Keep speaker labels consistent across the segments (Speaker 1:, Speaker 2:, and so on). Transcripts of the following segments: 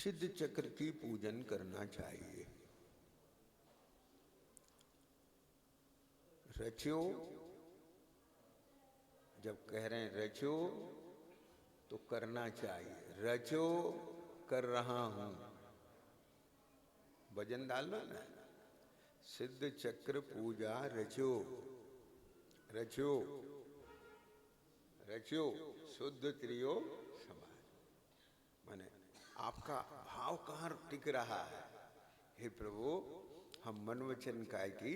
Speaker 1: सिद्ध चक्र की पूजन करना चाहिए। रचो, जब कह रहे हैं रचो तो करना चाहिए। रचो कर रहा हूं, भजन डालना ना। सिद्ध चक्र पूजा रचो, रचो रचो शुद्ध त्रियो समाज। माने आपका भाव कहाँ टिक रहा है? हे प्रभु, हम मन वचन काया की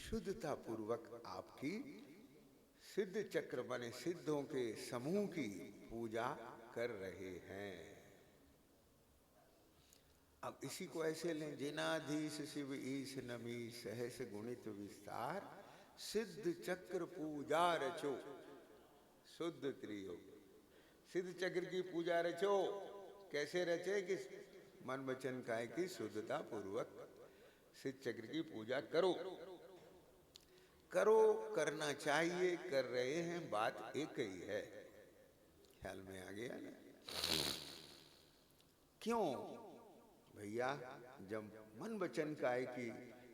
Speaker 1: शुद्धता पूर्वक आपकी सिद्ध चक्र बने सिद्धों के समूह की पूजा कर रहे हैं। अब इसी को ऐसे लें, जिनाधीश शिव ईश नमी सहस गुणित विस्तार, सिद्ध चक्र पूजा रचो शुद्ध त्रियोग। सिद्ध चक्र की पूजा रचो, कैसे रचे? कि मन वचन काया की शुद्धता पूर्वक सिद्ध चक्र की पूजा करो। करो, करना चाहिए, कर रहे हैं, बात एक ही है। ख्याल में आ गया ना? क्यों भैया? जब मन वचन काया की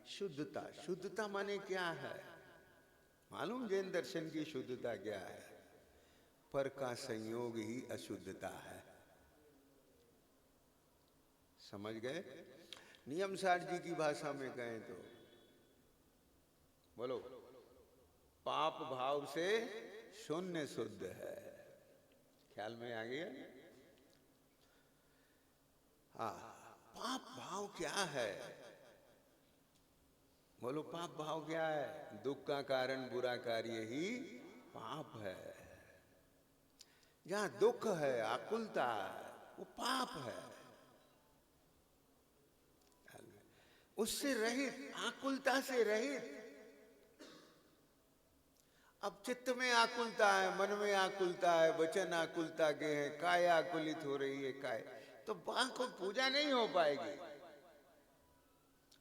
Speaker 1: शुद्धता, शुद्धता माने क्या है मालूम? जैन दर्शन की शुद्धता क्या है? पर का संयोग ही अशुद्धता है। समझ गए? नियम सार जी की भाषा में कहें तो बोलो, पाप भाव से शून्य शुद्ध है। ख्याल में आ गया? हाँ, पाप भाव क्या है? बोलो, पाप भाव क्या है? दुख का कारण बुरा कार्य ही पाप है। जहां दुख है, आकुलता है, वो पाप है। उससे रहित, आकुलता से रहित। अब चित्त में आकुलता है, मन में आकुलता है, वचन आकुलता के हैं, काय आकुलित हो रही है काय, तो वहां को पूजा नहीं हो पाएगी।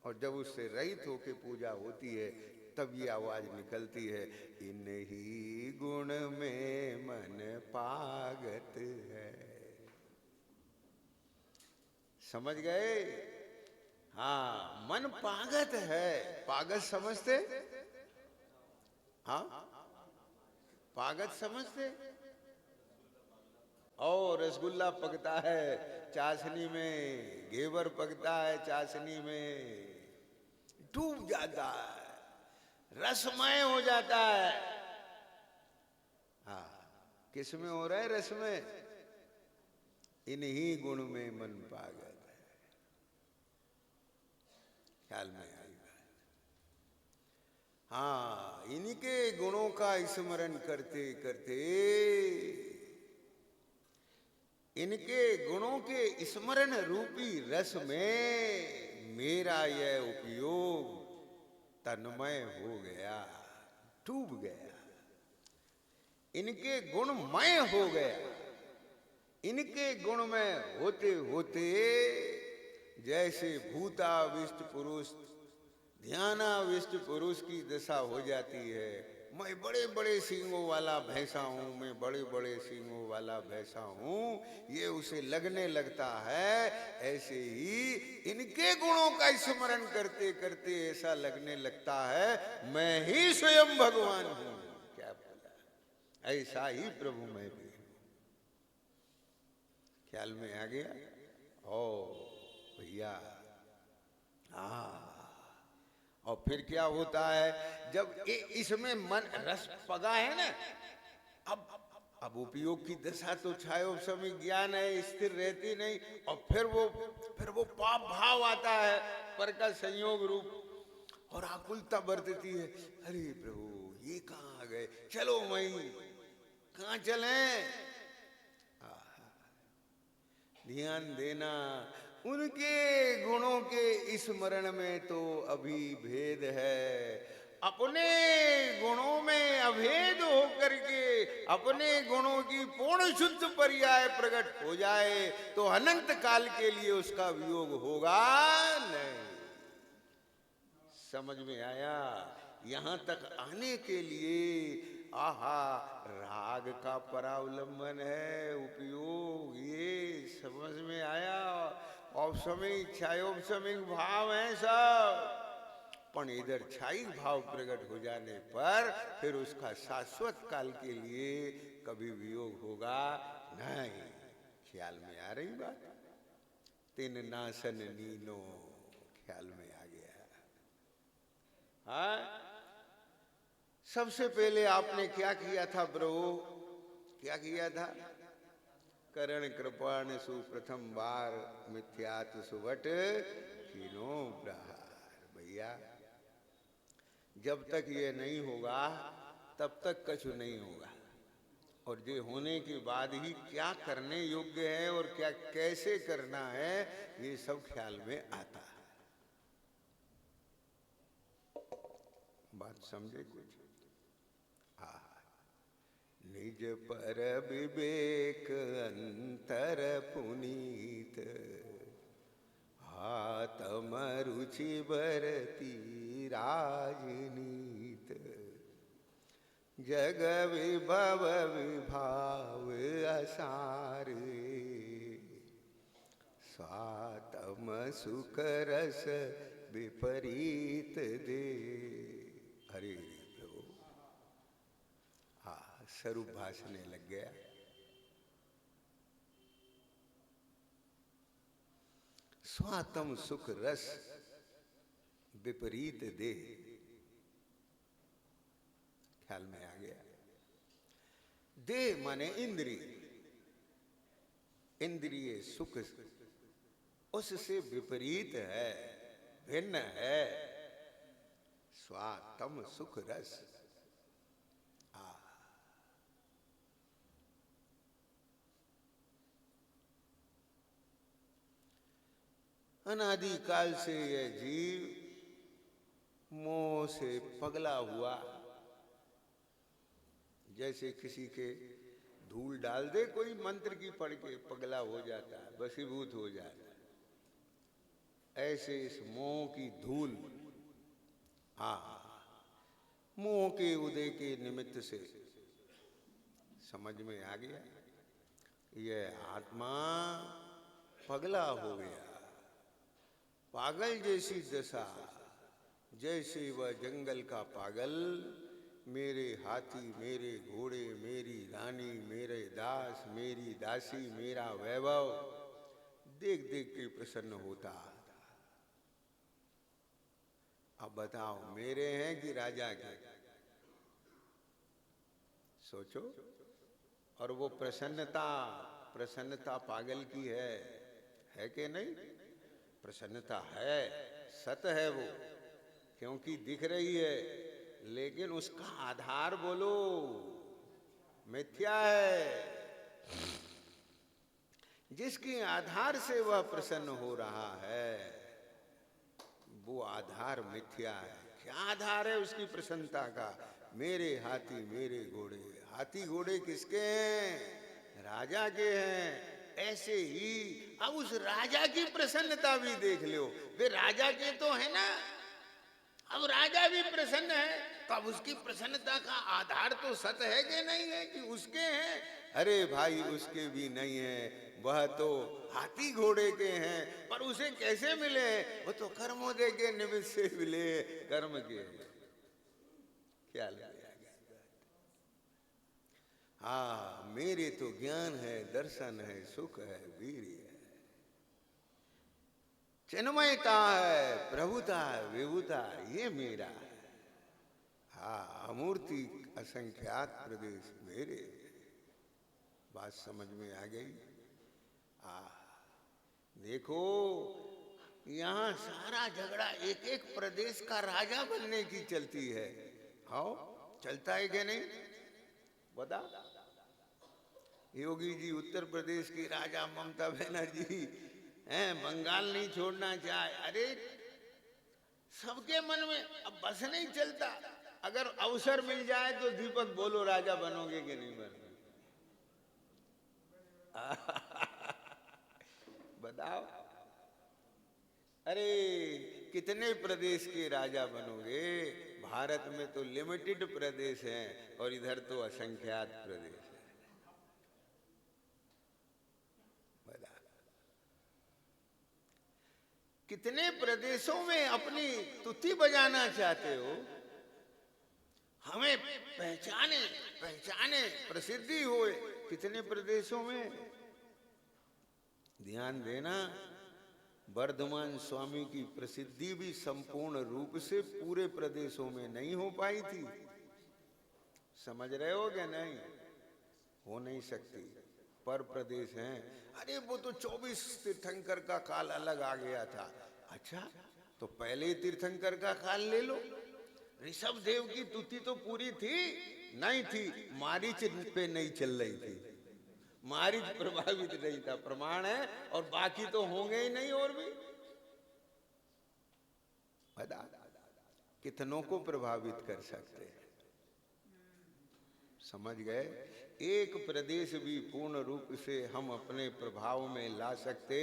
Speaker 1: और जब उससे रहित होके पूजा होती है तब ये आवाज निकलती है, इन्हीं गुण में मन पागत है। समझ गए? हाँ, मन पागत है। पागत समझते? हाँ, पागत समझते? और रसगुल्ला पकता है चाशनी में, घेवर पकता है चाशनी में, डूब जाता है, रसमय हो जाता है। हाँ, किस में हो रहा है? रस में। इन्हीं गुण में मन पागल है। ख्याल में आएगा? हाँ, इन्हीं के गुणों का स्मरण करते करते, इनके गुणों के स्मरण रूपी रस में मेरा यह उपयोग तन्मय हो गया, डूब गया, इनके गुणमय हो गया। इनके गुण में होते होते जैसे भूताविष्ट पुरुष, ध्यानाविष्ट पुरुष की दशा हो जाती है। मैं बड़े बड़े सींगों वाला भैंसा हूं, मैं बड़े बड़े सींगों वाला भैंसा हूं, ये उसे लगने लगता है। ऐसे ही इनके गुणों का स्मरण करते करते ऐसा लगने लगता है मैं ही स्वयं भगवान हूं। क्या बोला? ऐसा ही प्रभु मैं भी हूं। ख्याल में आ गया? ओ भैया, और फिर क्या होता है? जब इसमें मन रस पगा है ना, अब उपयोग की दशा तो छायो समय ज्ञान है, स्थिर रहती नहीं। और फिर वो पाप भाव आता है, पर का संयोग रूप, और आकुलता बरतती है। अरे प्रभु, ये कहाँ आ गए? चलो वहीं, कहाँ चले? ध्यान देना, उनके गुणों के स्मरण में तो अभी भेद है। अपने गुणों में अभेद होकर के अपने गुणों की पूर्ण शुद्ध पर्याय प्रकट हो जाए तो अनंत काल के लिए उसका वियोग होगा नहीं। समझ में आया? यहां तक आने के लिए आहा, राग का परावलंबन है, उपयोग, ये समझ में आया। और औपसमिक छायोपसमिक भाव हैं सब, पण इधर छाई भाव प्रकट हो जाने पर फिर उसका शाश्वत काल के लिए कभी वियोग होगा नहीं। ख्याल में आ रही बात? तिन नासन नीनो, ख्याल में आ गया? हाँ, सबसे पहले आपने क्या किया था प्रभु? क्या किया था? करण कृपाण सुप्रथम बार मिथ्यात सुवट कीनो प्रहार। भैया जब तक ये नहीं होगा तब तक कछु नहीं होगा, और ये होने के बाद ही क्या करने योग्य है और क्या कैसे करना है ये सब ख्याल में आता है। बात समझे कुछ? निज पर विवेक अंतर पुनीत, हातम रुचि बरती राजनीत, जग विभव विभाव असार, स्वातम सुख रस विपरीत दे। हरे प्रभु, स्वरूप भाषने लग गया। स्वातम सुख रस विपरीत दे, ख्याल में आ गया? दे माने इंद्रिय, इंद्रिय सुख उससे विपरीत है, भिन्न है। स्वातम सुख रस, अनादि काल से यह जीव मोह से पगला हुआ, जैसे किसी के धूल डाल दे कोई मंत्र की पढ़ के पगला हो जाता है, वशीभूत हो जाता है, ऐसे इस मोह की धूल, मोह के उदय के निमित्त से समझ में आ गया, यह आत्मा पगला हो गया। पागल जैसी दशा, जैसे वह जंगल का पागल, मेरे हाथी मेरे घोड़े मेरी रानी मेरे दास मेरी दासी मेरा वैभव देख देख के प्रसन्न होता। अब बताओ मेरे हैं कि राजा के? सोचो। और वो प्रसन्नता पागल की है कि नहीं? प्रसन्नता है, सत है वो, क्योंकि दिख रही है, लेकिन उसका आधार बोलो मिथ्या है। जिसके आधार से वह प्रसन्न हो रहा है वो आधार मिथ्या है। क्या आधार है उसकी प्रसन्नता का? मेरे हाथी मेरे घोड़े। हाथी घोड़े किसके हैं? राजा के हैं। ऐसे ही अब उस राजा की प्रसन्नता भी देख लो, वे राजा के तो है ना। अब राजा भी प्रसन्न है तो अब उसकी प्रसन्नता का आधार तो सत है कि नहीं है कि उसके हैं? अरे भाई उसके भी नहीं है, वह तो हाथी घोड़े के हैं। पर उसे कैसे मिले? वो तो कर्मोदय के निमित्त से मिले, कर्म के। क्या लगा? हाँ, मेरे तो ज्ञान है, दर्शन है, सुख है, वीर्य है, चिन्मयता है, प्रभुता है, विभुता, ये मेरा है। हाँ, अमूर्ति असंख्यात प्रदेश मेरे। बात समझ में आ गई? देखो यहाँ सारा झगड़ा एक एक प्रदेश का राजा बनने की चलती है। हाँ, चलता है कि नहीं? बता। योगी जी उत्तर प्रदेश की राजा, ममता बनर्जी हैं, बंगाल नहीं छोड़ना चाहे। अरे सबके मन में अब बस नहीं चलता। अगर अवसर मिल जाए तो दीपक बोलो राजा बनोगे कि नहीं बनोगे? बताओ। अरे कितने प्रदेश के राजा बनोगे? भारत में तो लिमिटेड प्रदेश हैं और इधर तो असंख्यात प्रदेश है। कितने प्रदेशों में अपनी तुति बजाना चाहते हो, हमें पहचाने पहचाने प्रसिद्धि होए, कितने प्रदेशों में। ध्यान देना, वर्धमान स्वामी की प्रसिद्धि भी संपूर्ण रूप से पूरे प्रदेशों में नहीं हो पाई थी। समझ रहे हो क्या? नहीं हो नहीं सकती, पर प्रदेश हैं। अरे वो तो 24 तीर्थंकर का काल अलग आ गया था। अच्छा, तो पहले तीर्थंकर का काल ले लो। ऋषभ देव की तुति तो पूरी थी? नहीं थी, मारीच पे नहीं चल रही थी, मारीच प्रभावित नहीं था, प्रमाण है। और बाकी तो होंगे ही नहीं। और भी बता, कितनों को प्रभावित कर सकते हैं। समझ गए? एक प्रदेश भी पूर्ण रूप से हम अपने प्रभाव में ला सकते,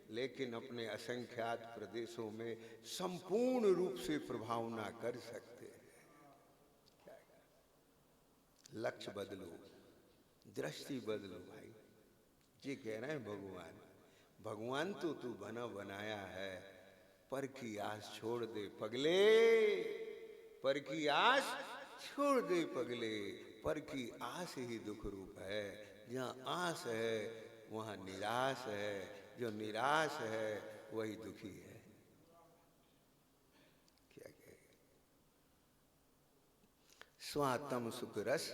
Speaker 1: लेकिन अपने असंख्यात प्रदेशों में संपूर्ण रूप से प्रभाव ना कर सकते। लक्ष्य बदलो, दृष्टि बदलो भाई। ये कह रहे हैं भगवान। भगवान तो तू बना बनाया है, पर की आस छोड़ दे पगले, पर की आस छोड़ दे पगले। पर की आस ही दुख रूप है। जहाँ आस है वहाँ निराश है, जो निराश है वही दुखी है। क्या कहे? स्वातम सुख रस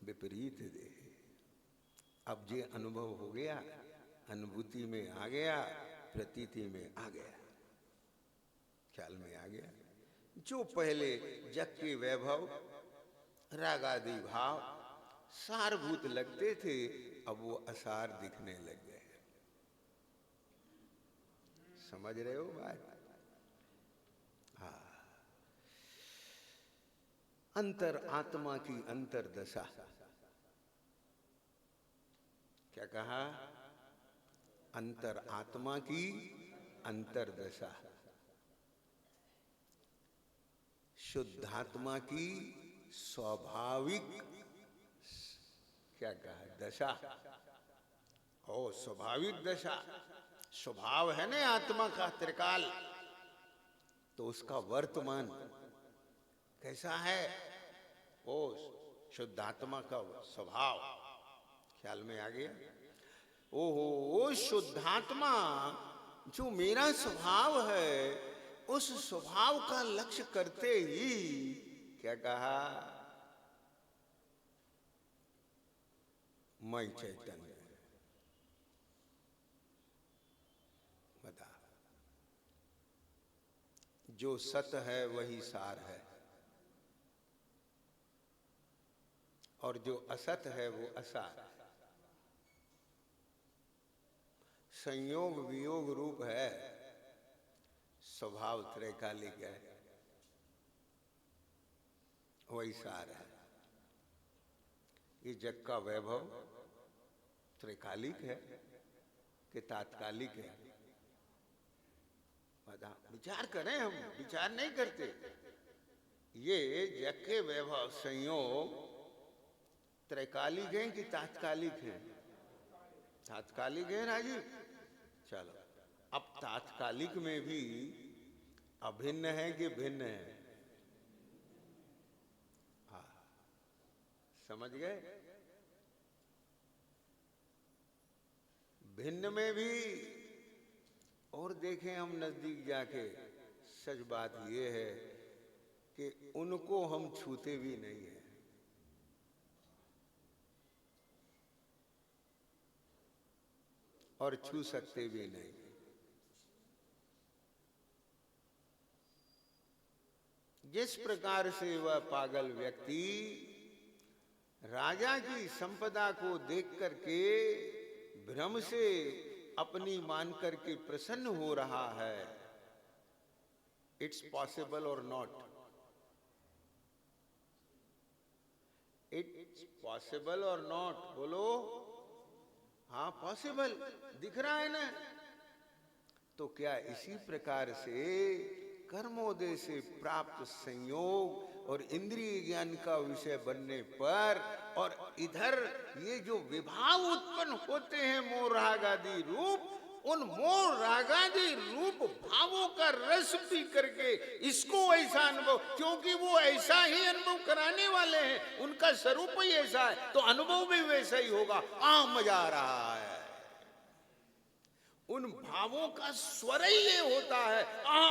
Speaker 1: विपरीत दे। अब ये अनुभव हो गया, अनुभूति में आ गया, प्रतीति में आ गया, ख्याल में आ गया। जो पहले जग के वैभव, रागादि भाव सारभूत लगते थे, अब वो असार दिखने लग गए। समझ रहे हो बात? हाँ। अंतर आत्मा की अंतरदशा। क्या कहा? अंतर आत्मा की अंतरदशा, शुद्धात्मा की स्वाभाविक, क्या कहा, दशा। ओ स्वाभाविक दशा। स्वभाव है ना आत्मा का त्रिकाल, तो उसका वर्तमान कैसा है? ओ शुद्धात्मा का स्वभाव ख्याल में आ गया। ओहो, ओ शुद्धात्मा जो मेरा स्वभाव है, उस स्वभाव का लक्ष्य करते ही क्या कहा? मैं चैतन्य। बता, जो सत है वही सार है, और जो असत है वो असार। संयोग वियोग रूप है, स्वभाव त्रैकालिक है, वही सार है। ये जग का वैभव त्रैकालिक है कि तात्कालिक है? बता, विचार करें। हम विचार नहीं करते। ये जग के वैभव संयोग त्रैकालिक हैं कि तात्कालिक हैं? तात्कालिक है राजीव। चलो, अब तात्कालिक में भी अभिन्न है कि भिन्न है? हाँ, समझ गए? भिन्न में भी। और देखें हम नजदीक जाके, सच बात ये है कि उनको हम छूते भी नहीं है। और छू सकते भी नहीं। जिस प्रकार से वह पागल व्यक्ति राजा की संपदा को देख करके भ्रम से अपनी मान करके प्रसन्न हो रहा है, इट्स पॉसिबल और नॉट? इट्स पॉसिबल और नॉट? बोलो। हाँ, पॉसिबल दिख रहा है ना। तो क्या इसी प्रकार से कर्मोदय से प्राप्त संयोग और इंद्रिय ज्ञान का विषय बनने पर, और इधर ये जो विभाव उत्पन्न होते हैं मोह राग आदि रूप, उन मोह रागादि रूप भावों का रस पी करके इसको ऐसा अनुभव, क्योंकि वो ऐसा ही अनुभव कराने वाले हैं, उनका स्वरूप ही ऐसा है, तो अनुभव भी वैसा ही होगा। मजा आ रहा है। उन भावों का स्वर ही ये होता है,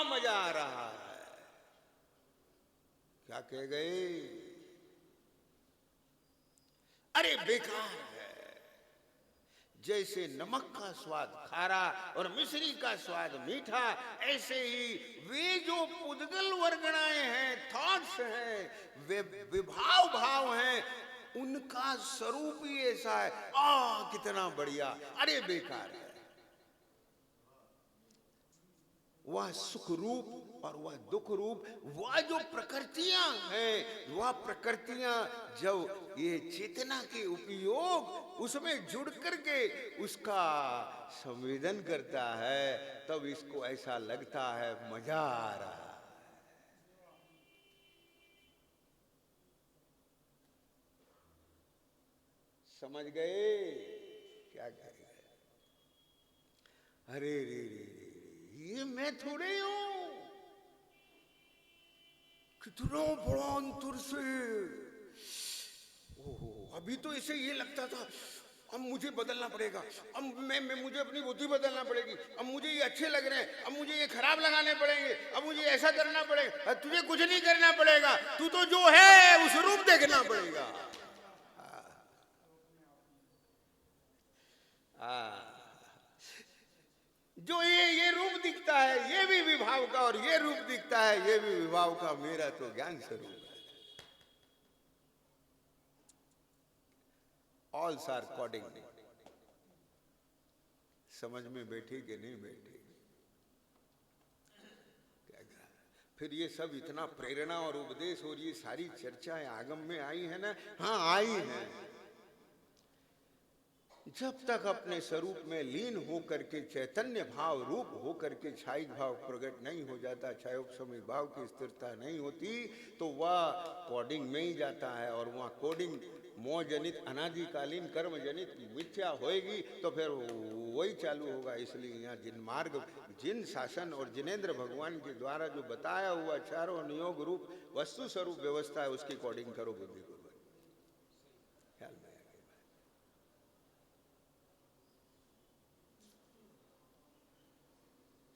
Speaker 1: मजा आ रहा है। क्या कह गए? अरे बेकार है। जैसे नमक का स्वाद खारा और मिश्री का स्वाद मीठा, ऐसे ही वे जो पुद्गल वर्गणाएं हैं, थॉट्स हैं, वे विभाव भाव हैं, उनका स्वरूप ही ऐसा है। कितना बढ़िया। अरे बेकार है। वह सुख रूप और वह दुख रूप, वह जो प्रकृतियां हैं, वह प्रकृतियां जब ये चेतना के उपयोग उसमें जुड़ करके उसका संवेदन करता है, तब इसको ऐसा लगता है मजा आ रहा है। समझ गए क्या कह गए? अरे रे रे रे, ये मैं थोड़े हूं। कितना बड़ा अंतर से। ओहो, अभी तो इसे ये लगता था अब मुझे बदलना पड़ेगा, अब मुझे अपनी बुद्धि बदलना पड़ेगी, अब मुझे ये अच्छे लग रहे हैं, अब मुझे ये खराब लगाने पड़ेंगे, अब मुझे ऐसा करना पड़ेगा। तुझे कुछ नहीं करना पड़ेगा, तू तो जो है उस रूप देखना पड़ेगा। जो ये रूप दिखता है, ये भी विभाव का, और ये रूप दिखता है, ये भी विभाव का। मेरा तो ज्ञान स्वरूप है। All are cording. समझ में बैठी कि नहीं बैठी? क्या कहा? फिर ये सब इतना प्रेरणा और उपदेश और ये सारी चर्चाएं आगम में आई है ना? हाँ, आई है। जब तक अपने स्वरूप में लीन होकर के चैतन्य भाव रूप होकर के छाई भाव प्रकट नहीं हो जाता, छायोपशमी भाव की स्थिरता नहीं होती, तो वह कोडिंग में ही जाता है। और वह कोडिंग मोह जनित अनादिकालीन कर्म जनित मिथ्या होएगी, तो फिर वही चालू होगा। इसलिए यहाँ जिन मार्ग, जिन शासन और जिनेंद्र भगवान के द्वारा जो बताया हुआ चारों नियोग रूप वस्तु स्वरूप व्यवस्था है, उसकी कोडिंग करो बुद्धि को। ख्याल में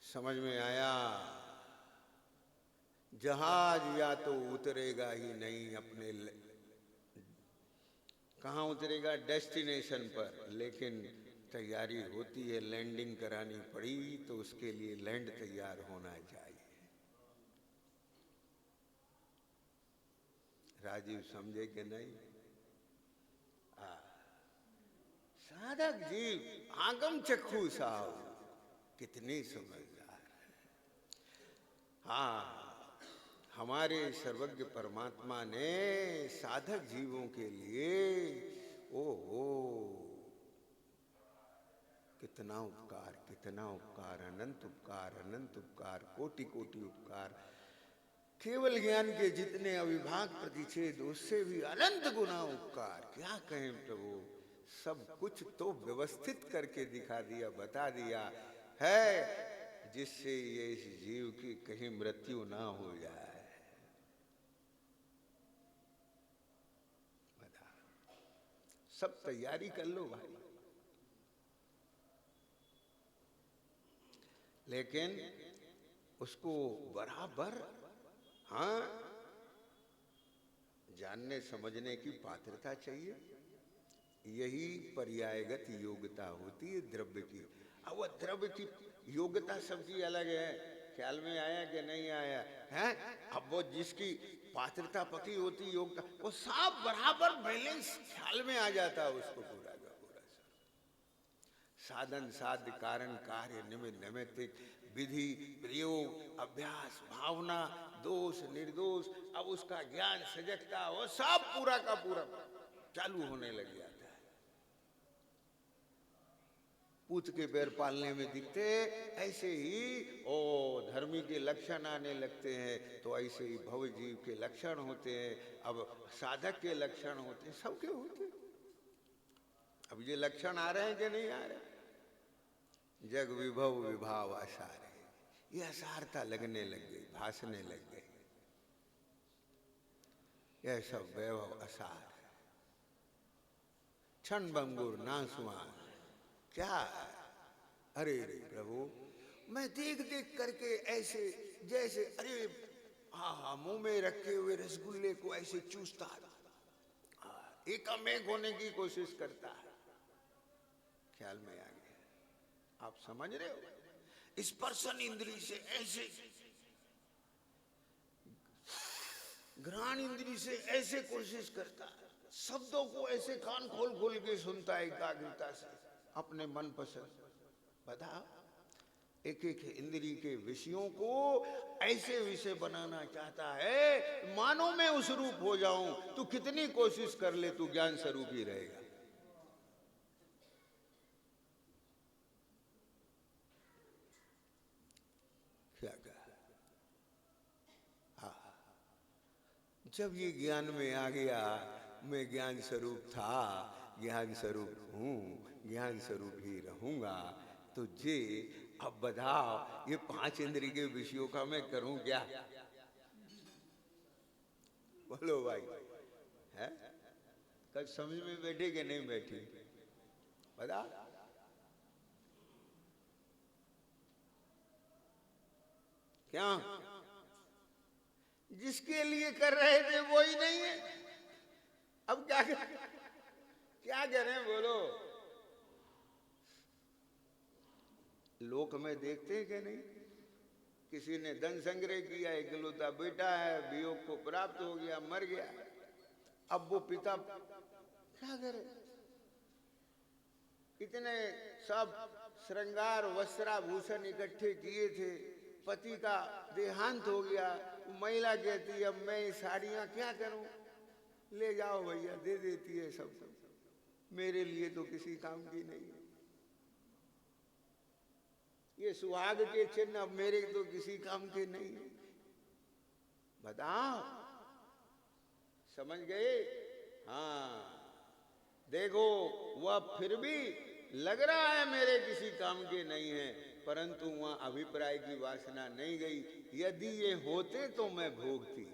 Speaker 1: समझ में आया? जहाज या तो उतरेगा ही नहीं अपने, कहाँ उतरेगा? डेस्टिनेशन पर। लेकिन तैयारी होती है, लैंडिंग करानी पड़ी तो उसके लिए लैंड तैयार होना चाहिए। राजीव समझे कि नहीं? साधक जीव आगम चक्षु साहब कितनी समझदार है। हाँ, हमारे सर्वज्ञ परमात्मा ने साधक जीवों के लिए ओहो कितना उपकार, कितना उपकार, अनंत उपकार, अनंत उपकार, कोटि कोटि उपकार। केवल ज्ञान के जितने अविभाग प्रतिषेध, उससे भी अनंत गुना उपकार। क्या कहें प्रभु, सब कुछ तो व्यवस्थित करके दिखा दिया, बता दिया है, जिससे ये इस जीव की कहीं मृत्यु ना हो जाए। बता, सब तैयारी कर लो भाई। लेकिन उसको बराबर हाँ जानने समझने की पात्रता चाहिए। यही पर्यायगत योग्यता होती है द्रव्य की। अब वह द्रव्य की योग्यता सबकी अलग है। ख्याल में आया कि नहीं आया है? अब वो जिसकी पात्रता पकी होती योग्यता, वो सब बराबर बैलेंस ख्याल में आ जाता है उसको पूरा का पूरा। साधन साध्य कारण कार्य निमित्त नैमित्तिक विधि प्रयोग अभ्यास भावना दोष निर्दोष, अब उसका ज्ञान सजगता, वो सब पूरा का पूरा चालू होने लग जाता है। पूत के पैर पालने में दिखते, ऐसे ही ओ धर्मी के लक्षण आने लगते हैं, तो ऐसे ही भव जीव के लक्षण होते हैं। अब साधक के लक्षण होते हैं, सबके होते हैं। अब ये लक्षण आ रहे हैं कि नहीं आ रहे? जग विभव विभाव आसार है, ये असारता लगने लग गई, भासने लग गई। यह सब वैभव असार है, क्षण भंगुर नासुआन क्या है? अरे रे प्रभु, मैं देख देख करके ऐसे जैसे अरे हाँ मुंह में रखे हुए रसगुल्ले को ऐसे चूसता एकामेक होने की कोशिश करता है। ख्याल में आ गया? आप समझ रहे हो? स्पर्शन इंद्री से ऐसे, घ्राण इंद्री से ऐसे कोशिश करता है, शब्दों को ऐसे कान खोल खोल के सुनता है एकाग्रता से अपने मन पसंद। बताओ, एक एक इंद्री के विषयों को ऐसे विषय बनाना चाहता है, मानो मैं उस रूप हो जाऊं। तू कितनी कोशिश कर ले, तू ज्ञान स्वरूप ही रहेगा। क्या कहा? हाँ, जब ये ज्ञान में आ गया, मैं ज्ञान स्वरूप था, ज्ञान स्वरूप हूं, ज्ञान स्वरूप ही रहूंगा, तो जे अब बताओ ये पांच इंद्रिय के विषयों का मैं करूं क्या? बोलो भाई, है? कल समझ में बैठी कि नहीं बैठी? बता। क्या जिसके लिए कर रहे थे वो ही नहीं है, अब क्या करें? बोलो। लोक में देखते हैं कि नहीं, किसी ने धन संग्रह किया, इकलौता बेटा है, वियोग को प्राप्त हो गया, मर गया। अब वो पिता क्या करे? इतने सब श्रृंगार वस्त्राभूषण इकट्ठे किए थे, पति का देहांत हो गया, महिला कहती है अब मैं ये साड़ियां क्या करूं? ले जाओ भैया, दे देती है सब, मेरे लिए तो किसी काम की नहीं है। ये सुहाग के चिन्ह अब मेरे तो किसी काम के नहीं है। बताओ, समझ गए? हाँ, देखो वह फिर भी लग रहा है मेरे किसी काम के नहीं है, परंतु वहां अभिप्राय की वासना नहीं गई। यदि ये होते तो मैं भोगती।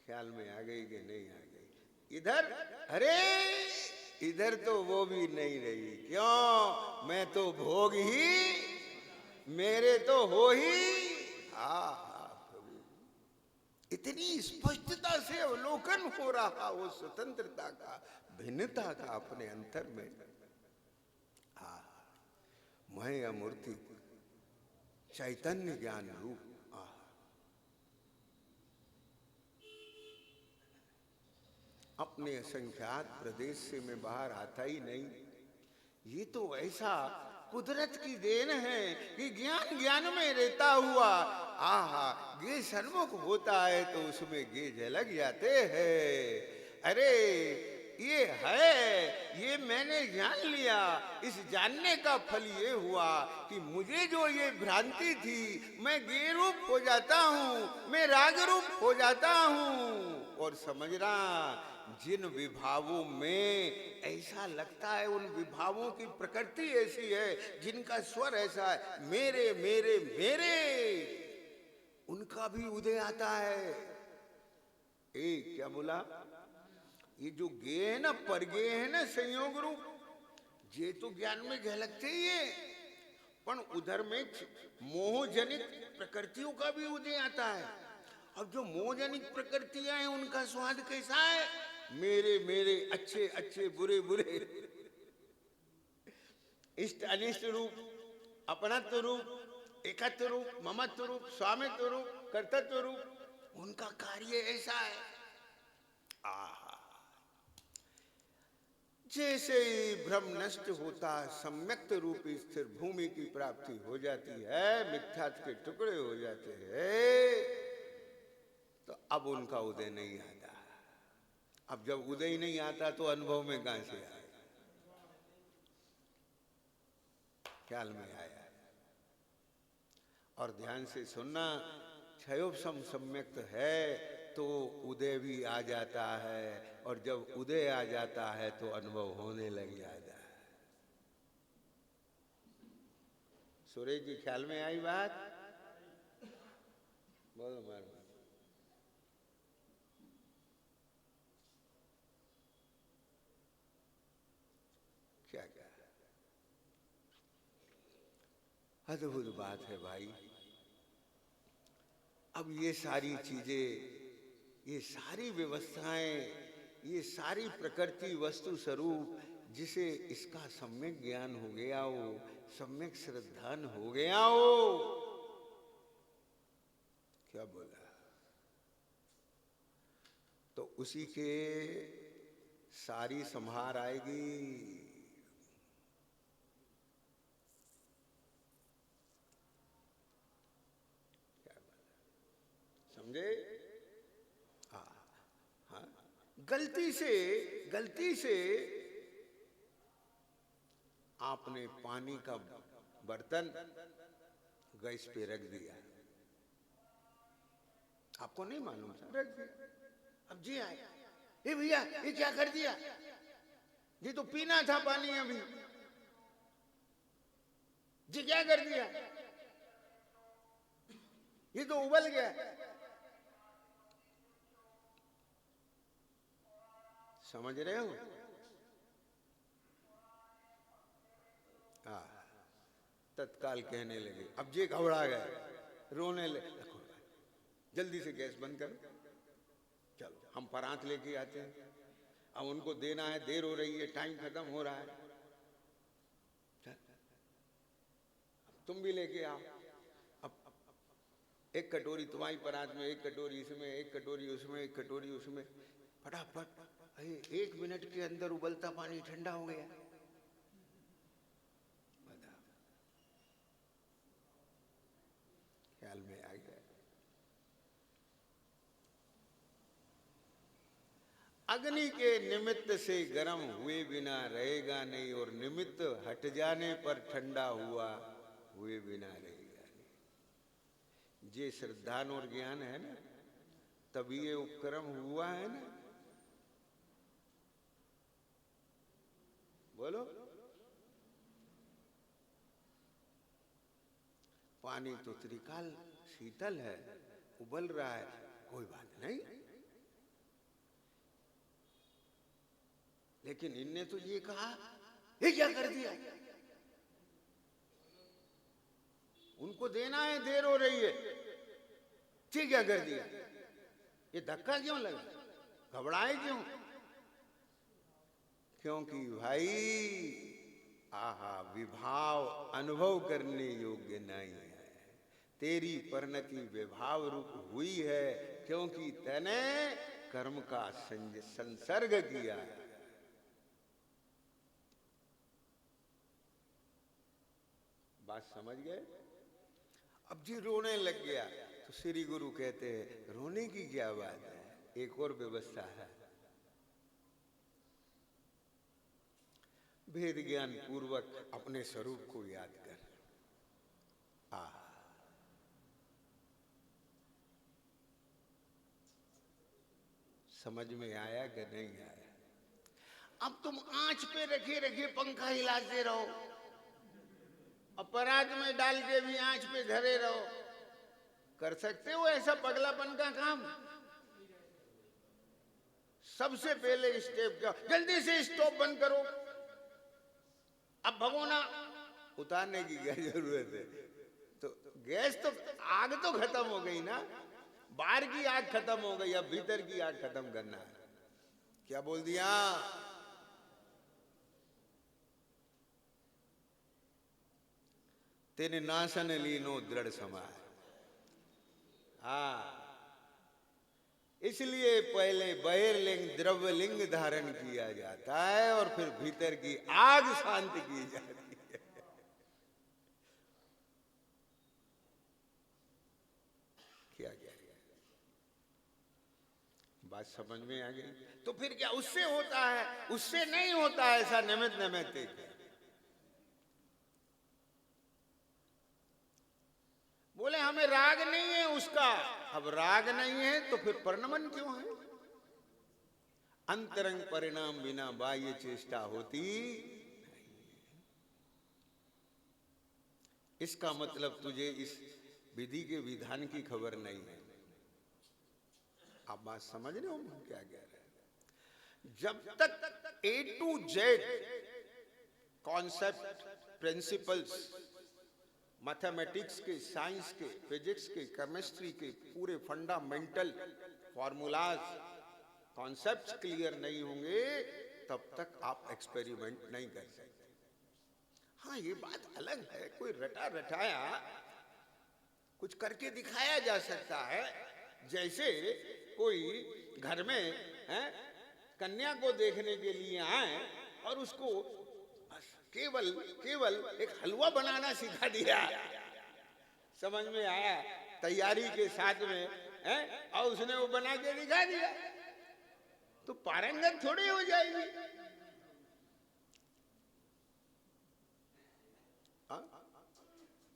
Speaker 1: ख्याल में आ गई कि नहीं आ गई? इधर अरे इधर तो वो भी नहीं रही। क्यों? मैं तो भोग ही, मेरे तो हो ही। हाँ प्रभु, इतनी स्पष्टता से अवलोकन हो रहा वो स्वतंत्रता का, भिन्नता का अपने अंतर में। हाँ, मैं अमूर्ति चैतन्य ज्ञान रूप। अपने असंख्यात प्रदेश से मैं बाहर आता ही नहीं। ये तो ऐसा कुदरत की देन है कि ज्ञान ज्ञान में रहता हुआ आहा गे सन्मुख होता है तो उसमें गे झलक जाते हैं। अरे ये है, ये मैंने जान लिया। इस जानने का फल ये हुआ कि मुझे जो ये भ्रांति थी, मैं गे रूप हो जाता हूँ, मैं राग रूप हो जाता हूँ। और समझना, जिन विभावों में ऐसा लगता है, उन विभावों की प्रकृति ऐसी है, जिनका स्वर ऐसा है मेरे मेरे मेरे, उनका भी उदय आता है। क्या बोला? ये जो गे है ना, परगे है ना, संयोग रूप, ये तो ज्ञान में झलकते ही है, पर उधर में मोहजनित प्रकृतियों का भी उदय आता है। अब जो मोहजनित प्रकृतियां हैं, उनका स्वाद कैसा है? मेरे मेरे, अच्छे अच्छे, बुरे बुरे, इष्ट अनिष्ट रूप, अपनत्व रूप, एकत्व रूप, ममत्व रूप, स्वामित्व रूप, कर्तृत्व रूप, उनका कार्य ऐसा है। जैसे ही भ्रम नष्ट होता, सम्यक्त रूपी स्थिर भूमि की प्राप्ति हो जाती है, मिथ्यात्व के टुकड़े हो जाते हैं, तो अब उनका उदय नहीं आता। अब जब उदय नहीं आता तो अनुभव में कहां से आए? ख्याल में आया? और ध्यान से सुनना, क्षयोपशम सम्यक्त है तो उदय भी आ जाता है, और जब उदय आ जाता है तो अनुभव होने लग जाता है। सुरेश जी ख्याल में आई बात? बोलो मारो। क्या क्या अद्भुत बात है भाई। अब ये सारी चीजें, ये सारी व्यवस्थाएं, ये सारी प्रकृति वस्तु स्वरूप, जिसे इसका सम्यक ज्ञान हो गया हो, सम्यक श्रद्धान हो गया हो, क्या बोला, तो उसी के सारी संभार आएगी। समझे? हाँ हाँ। गलती से आपने पानी का बर्तन गैस पे रख दिया, आपको नहीं मालूम था, रख दिया। अब जी आए, ए भैया ये क्या कर दिया? ये तो पीना था पानी अभी, जी क्या कर दिया? ये तो उबल गया। समझ रहे हो? हाँ, तत्काल कहने लगे, अब जे घबरा गए, रोने लगे, जल्दी से गैस बंद करो, चलो हम परात लेके आते हैं, अब उनको देना है, देर हो रही है, टाइम खत्म हो रहा है, तुम भी लेके आओ। अब एक कटोरी तुम्हारी परात में, एक कटोरी इसमें, एक कटोरी उसमें, एक कटोरी उसमें, फटाफट 1 मिनट के अंदर उबलता पानी ठंडा हो गया। ख्याल में आ गया। अग्नि के निमित्त से गर्म हुए बिना रहेगा नहीं, और निमित्त हट जाने पर ठंडा हुए बिना रहेगा नहीं। ये श्रद्धान और ज्ञान है ना, तभी ये उपक्रम हुआ है ना। बोलो। पानी तो त्रिकाल शीतल है, उबल रहा है, कोई बात नहीं, लेकिन इनने तो ये कहा, ये क्या कर दिया? उनको देना है, देर हो रही है, ठीक क्या कर दिया? ये धक्का क्यों लगा, घबराए क्यों? क्योंकि भाई आहा विभाव अनुभव करने योग्य नहीं है, तेरी परिणति विभाव रूप हुई है, क्योंकि तने कर्म का संसर्ग किया है। बात समझ गए? अब जी रोने लग गया, तो श्री गुरु कहते हैं रोने की क्या बात है, एक और व्यवस्था है। भेद ज्ञान पूर्वक अपने स्वरूप को याद कर। समझ में आया कि नहीं आया? अब तुम आंच पे रखे रखे पंखा हिलाते रहो, अपराध में डाल के भी आंच पे धरे रहो, कर सकते हो ऐसा पगलापन का काम? सबसे पहले स्टेप क्या, जल्दी से स्टोव बंद करो। अब भगोना उतारने की क्या जरूरत है? तो गैस तो, आग तो खत्म हो गई ना, बाहर की आग खत्म हो गई, अब भीतर की आग खत्म करना है। क्या बोल दिया? तेने नासन लीनो दृढ़ समाय। हाँ, इसलिए पहले बहिर्लिंग द्रव्यलिंग धारण किया जाता है और फिर भीतर की आग शांत की जाती है। क्या क्या बात समझ में आ गई? तो फिर क्या उससे होता है? उससे नहीं होता है ऐसा निमित्त नैमित्तिक। बोले हमें राग नहीं है उसका। अब राग नहीं है तो फिर परिणमन क्यों है? अंतरंग परिणाम बिना बाह्य चेष्टा होती। इसका मतलब तुझे इस विधि के विधान की खबर नहीं है। आप बात समझ रहे हो हम क्या कह रहे हैं? जब तक A to Z concept, principles, mathematics के, साइंस के, फिजिक्स के, केमिस्ट्री के पूरे फंडामेंटल फॉर्मूलाज, कॉन्सेप्ट्स क्लियर नहीं होंगे, तब तक आप एक्सपेरिमेंट नहीं कर सकते। हाँ, ये बात अलग है, कोई रटा रटाया कुछ करके दिखाया जा सकता है। जैसे कोई घर में कन्या को देखने के लिए आए और उसको केवल एक हलवा बनाना सिखा दिया, समझ में आया, तैयारी के साथ में और उसने वो बना के दिखा दिया, तो पारंगत थोड़ी हो जाएगी।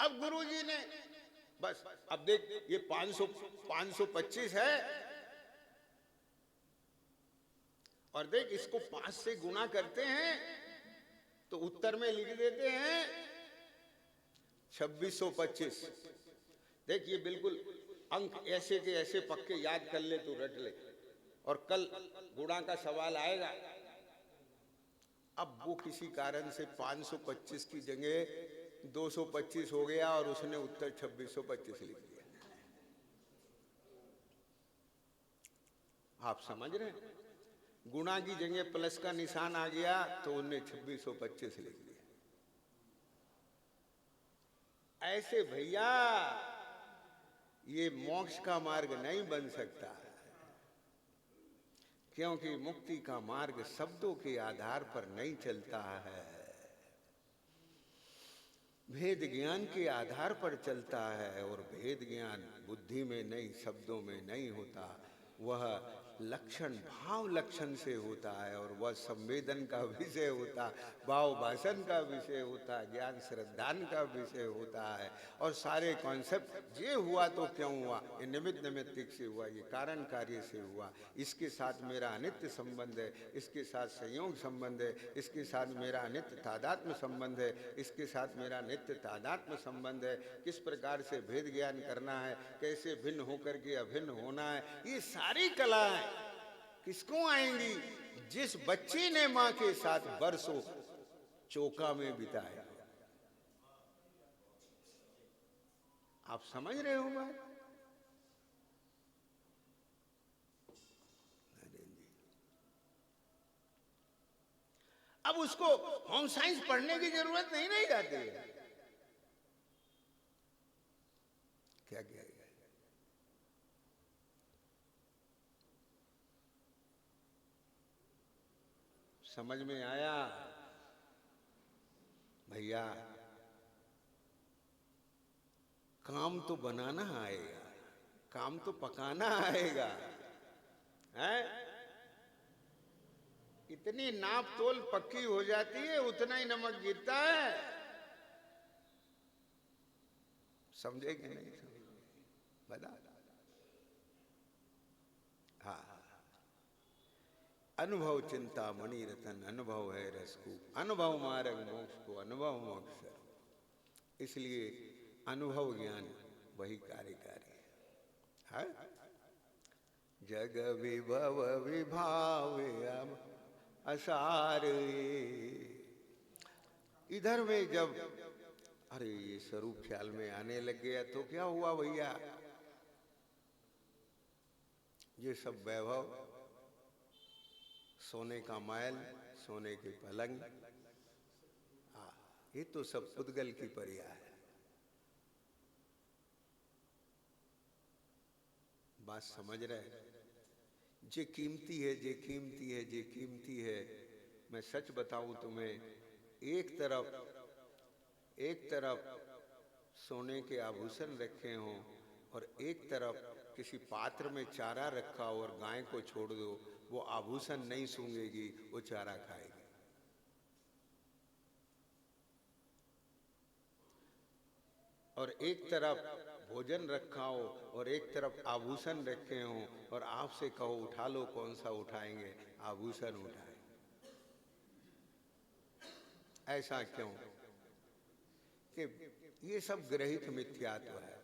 Speaker 1: अब गुरुजी ने बस, अब देख ये 525 है और देख इसको 5 से गुना करते हैं तो उत्तर में लिख देते हैं 2625। देख ये बिल्कुल अंक ऐसे के ऐसे पक्के याद कर ले, तू रट ले, और कल गुणा का सवाल आएगा। अब वो किसी कारण से 525 की जगह 225 हो गया और उसने उत्तर 2625 लिख दिया। आप समझ रहे हैं? गुणा की जगह प्लस का निशान आ गया तो उन्हें 2625 लिख दिया। ऐसे भैया ये मोक्ष का मार्ग नहीं बन सकता, क्योंकि मुक्ति का मार्ग शब्दों के आधार पर नहीं चलता है, भेद ज्ञान के आधार पर चलता है। और भेद ज्ञान बुद्धि में नहीं, शब्दों में नहीं होता, वह लक्षण भाव लक्षण से होता है, और वह संवेदन का विषय होता, भाव भाषण का विषय होता, ज्ञान श्रद्धान का विषय होता है। और सारे कॉन्सेप्ट ये हुआ तो क्यों हुआ, ये निमित्त निमित्तिक से हुआ, ये कारण कार्य से हुआ, इसके साथ मेरा अनित्य संबंध है, इसके साथ संयोग संबंध है, इसके साथ मेरा अनित्य तादात्म्य संबंध है, इसके साथ मेरा नित्य तादात्म्य संबंध है। किस प्रकार से भेद ज्ञान करना है, कैसे भिन्न होकर के अभिन्न होना है, ये सारी कलाएं किसको आएंगी? जिस बच्चे ने मां के साथ बरसों चौका में बिताया। आप समझ रहे हो बात? अब उसको होम साइंस पढ़ने की जरूरत नहीं रह जाती है। क्या किया गया? समझ में आया भैया? काम तो बनाना आएगा, काम तो पकाना आएगा, हैं? इतनी नाप तोल पक्की हो जाती है, उतना ही नमक गिरता है। समझे कि नहीं समझे? बता। हाँ, अनुभव चिंता मणि रतन, अनुभव है रस को, अनुभव मार्ग मोक्ष को, अनुभव मोक्ष। इसलिए अनुभव ज्ञान वही कार्यकारी है। जग विभव विभाव असार। इधर में जब अरे ये स्वरूप ख्याल में आने लग गया तो क्या हुआ भैया? ये सब वैभव, सोने का महल, सोने के पलंग, ये तो सब पुद्गल की परिया है। बात समझ रहे? जे कीमती है, जे कीमती है, जे कीमती है। मैं सच बताऊं तुम्हें, एक तरफ सोने के आभूषण रखे हों और एक तरफ किसी पात्र में चारा रखा हो और गाय को छोड़ दो, वो आभूषण नहीं सूंघेगी, वो चारा खाएगी। और एक तरफ भोजन रखा हो और एक तरफ आभूषण रखे हों और आपसे कहो उठा लो, कौन सा उठाएंगे? आभूषण उठाए। ऐसा क्यों? कि ये सब ग्रहित मिथ्यात्व है।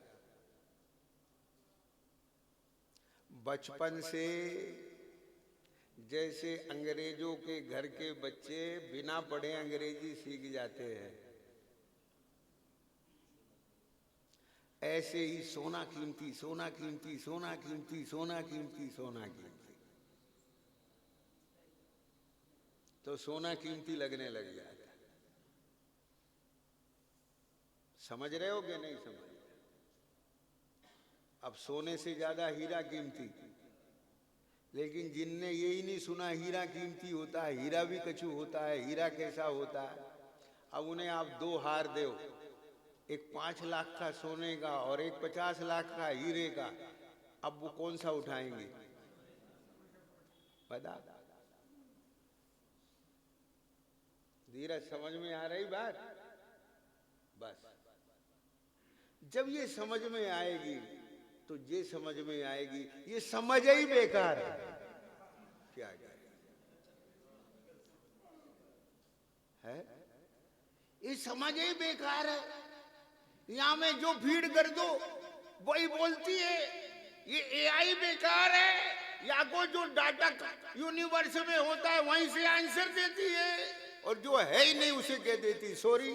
Speaker 1: बचपन से जैसे अंग्रेजों के घर के बच्चे बिना पढ़े अंग्रेजी सीख जाते हैं, ऐसे ही सोना कीमती, सोना कीमती, सोना कीमती, सोना कीमती, सोना कीमती, तो सोना कीमती लगने लग जाता। समझ रहे हो कि नहीं समझ रहे? अब सोने से ज्यादा हीरा कीमती, लेकिन जिनने यही नहीं सुना हीरा कीमती होता है, हीरा भी कछु होता है, हीरा कैसा होता है। अब उन्हें आप दो हार दो, एक 5 लाख का सोने का और एक 50 लाख का हीरे का, अब वो कौन सा उठाएंगे? बता, धीरज समझ में आ रही बात? बस जब ये समझ में आएगी तो ये समझ में आएगी ये समझ ही बेकार है। क्या है? ये समझ ही बेकार है। यहां में जो फीड कर दो वही बोलती है। ये एआई बेकार है, या को जो डाटा यूनिवर्स में होता है वहीं से आंसर देती है, और जो है ही नहीं उसे कह देती सॉरी।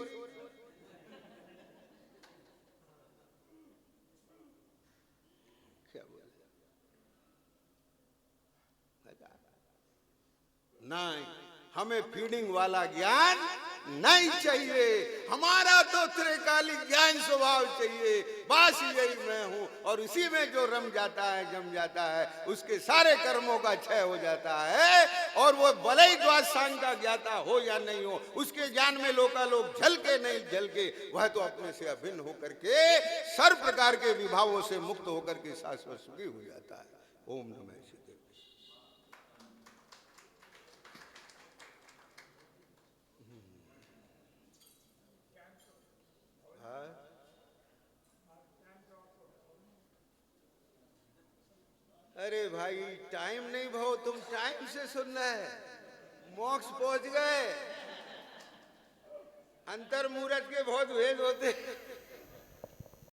Speaker 1: क्या बोल? नहीं, हमें फीडिंग वाला ज्ञान नहीं चाहिए। हमारा तो त्रिकालिक ज्ञान स्वभाव चाहिए। बस यही मैं हूं, और इसी में जो रम जाता है, जम जाता है, उसके सारे कर्मों का क्षय हो जाता है। और वो भले ही द्वादशांग का ज्ञाता हो या नहीं हो, उसके ज्ञान में लोकालोक झलके नहीं झलके, वह तो अपने से अभिन्न होकर के सर्व प्रकार के विभावों से मुक्त होकर के शाश्वत सुखी हो जाता है। ओम नमः शिवाय। अरे भाई टाइम नहीं भाव, तुम टाइम से सुनना है। मोक्ष पहुंच गए। अंतर मूरत के बहुत भेद होते।